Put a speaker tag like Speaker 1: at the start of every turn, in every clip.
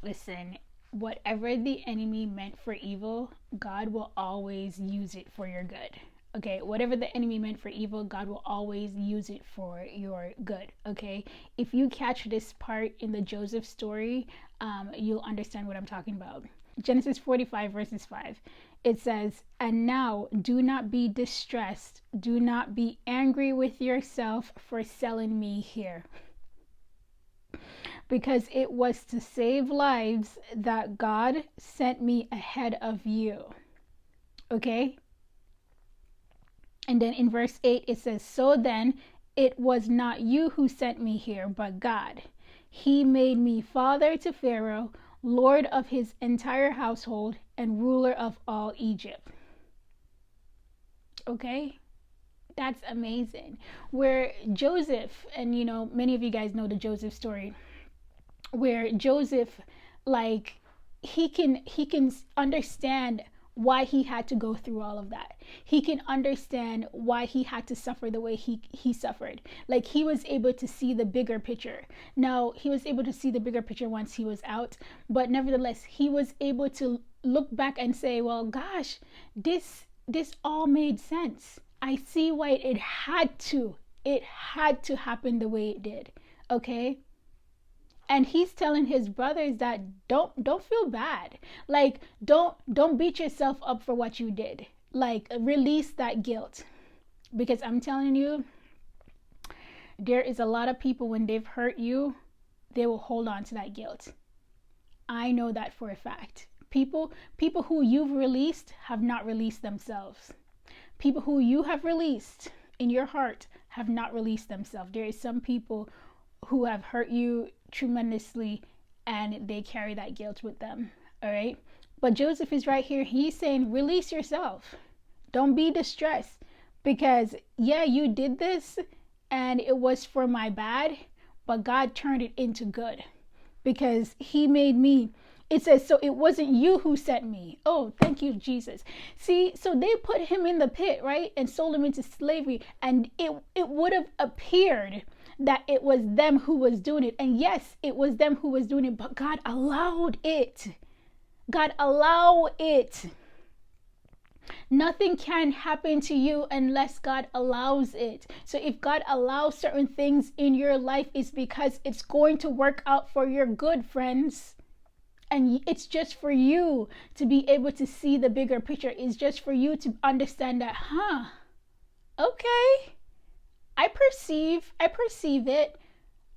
Speaker 1: Listen, whatever the enemy meant for evil, God will always use it for your good. Okay, whatever the enemy meant for evil, God will always use it for your good. Okay, if you catch this part in the Joseph story, you'll understand what I'm talking about. Genesis 45 verses 5, it says, "And now do not be distressed, do not be angry with yourself for selling me here, because it was to save lives that God sent me ahead of you." Okay? And then in verse 8 it says, "So then it was not you who sent me here, but God. He made me father to Pharaoh, lord of his entire household, and ruler of all Egypt." Okay? That's amazing. Where Joseph, and many of you guys know the Joseph story, where Joseph, like, he can understand why he had to go through all of that. He can understand why he had to suffer the way he suffered. Like, he was able to see the bigger picture. Now, he was able to see the bigger picture once he was out, but nevertheless, he was able to look back and say, well, gosh, this all made sense. I see why it had to happen the way it did. Okay? And he's telling his brothers that don't feel bad. Like, don't beat yourself up for what you did. Like, release that guilt. Because I'm telling you, there is a lot of people, when they've hurt you, they will hold on to that guilt. I know that for a fact. People who you've released have not released themselves. People who you have released in your heart have not released themselves. There is some people who have hurt you tremendously, and they carry that guilt with them. All right, but Joseph is right here. He's saying, release yourself. Don't be distressed, because yeah, you did this and it was for my bad, but God turned it into good, because he made me. It says, so it wasn't you who sent me. Oh, thank you, Jesus. See, so they put him in the pit, right, and sold him into slavery, and it would have appeared that it was them who was doing it. And yes, it was them who was doing it, but God allowed it. God allowed it. Nothing can happen to you unless God allows it. So if God allows certain things in your life, it's because it's going to work out for your good, friends. And it's just for you to be able to see the bigger picture. It's just for you to understand that, okay, I perceive it.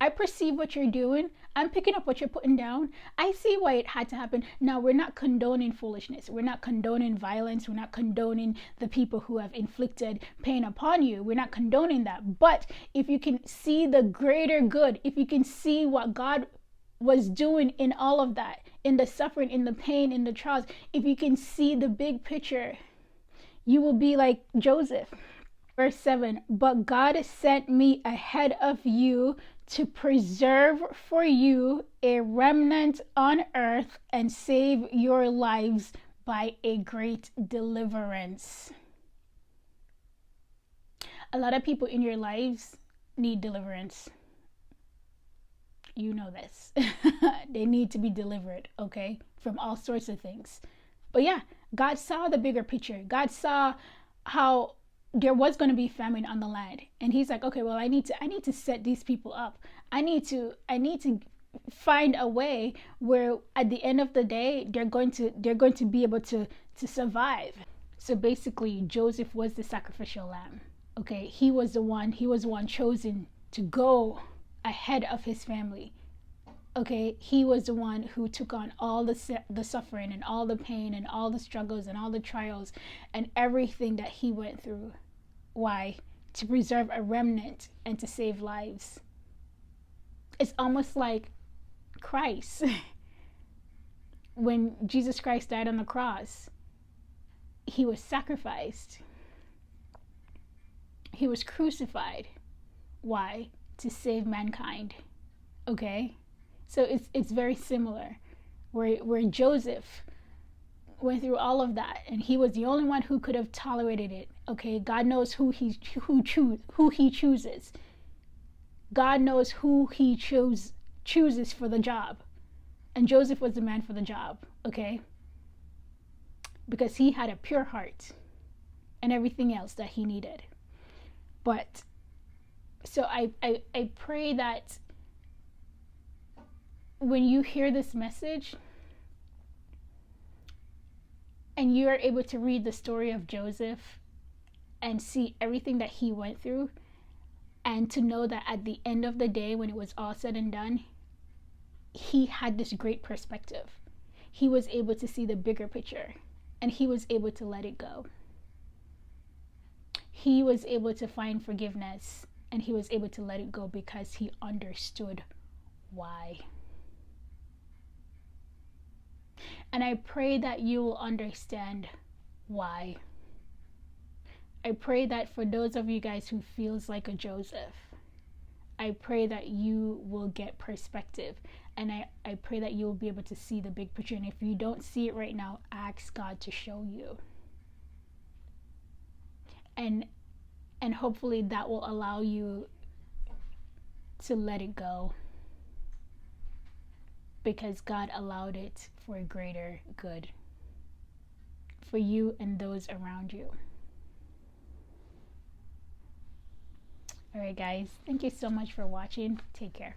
Speaker 1: I perceive what you're doing. I'm picking up what you're putting down. I see why it had to happen. Now, we're not condoning foolishness. We're not condoning violence. We're not condoning the people who have inflicted pain upon you. We're not condoning that. But if you can see the greater good, if you can see what God was doing in all of that, in the suffering, in the pain, in the trials, if you can see the big picture, you will be like Joseph. Verse 7, "But God sent me ahead of you to preserve for you a remnant on earth and save your lives by a great deliverance." A lot of people in your lives need deliverance. You know this. They need to be delivered, okay, from all sorts of things. But yeah, God saw the bigger picture. God saw how there was going to be famine on the land, and he's like, okay, well, I need to set these people up. I need to find a way where at the end of the day they're going to be able to survive. So basically, Joseph was the sacrificial lamb. Okay, he was the one chosen to go ahead of his family. Okay, he was the one who took on all the suffering and all the pain and all the struggles and all the trials and everything that he went through. Why? To preserve a remnant and to save lives. It's almost like Christ. When Jesus Christ died on the cross, he was sacrificed. He was crucified. Why? To save mankind. Okay? So it's very similar, where Joseph went through all of that, and he was the only one who could have tolerated it. Okay, God knows who he chooses. God knows who he chooses for the job. And Joseph was the man for the job, okay? Because he had a pure heart and everything else that he needed. But so I pray that when you hear this message and you are able to read the story of Joseph and see everything that he went through, and to know that at the end of the day, when it was all said and done, he had this great perspective. He was able to see the bigger picture, and he was able to let it go. He was able to find forgiveness, and he was able to let it go because he understood why. And I pray that you will understand why. I pray that for those of you guys who feels like a Joseph, I pray that you will get perspective, and I pray that you will be able to see the big picture. And if you don't see it right now, ask God to show you. And hopefully that will allow you to let it go, because God allowed it for a greater good for you and those around you. All right, guys, thank you so much for watching. Take care.